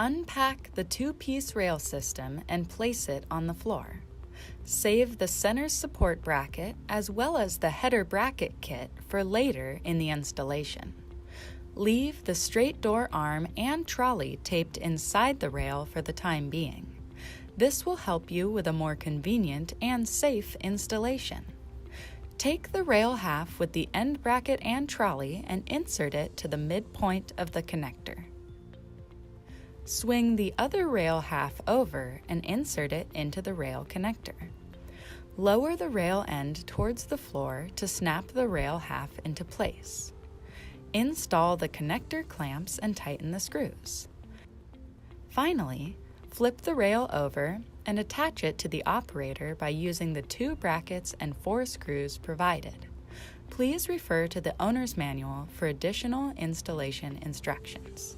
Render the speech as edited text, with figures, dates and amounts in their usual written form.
Unpack the two-piece rail system and place it on the floor. Save the center support bracket as well as the header bracket kit for later in the installation. Leave the straight door arm and trolley taped inside the rail for the time being. This will help you with a more convenient and safe installation. Take the rail half with the end bracket and trolley and insert it to the midpoint of the connector. Swing the other rail half over and insert it into the rail connector. Lower the rail end towards the floor to snap the rail half into place. Install the connector clamps and tighten the screws. Finally, flip the rail over and attach it to the operator by using the 2 brackets and 4 screws provided. Please refer to the owner's manual for additional installation instructions.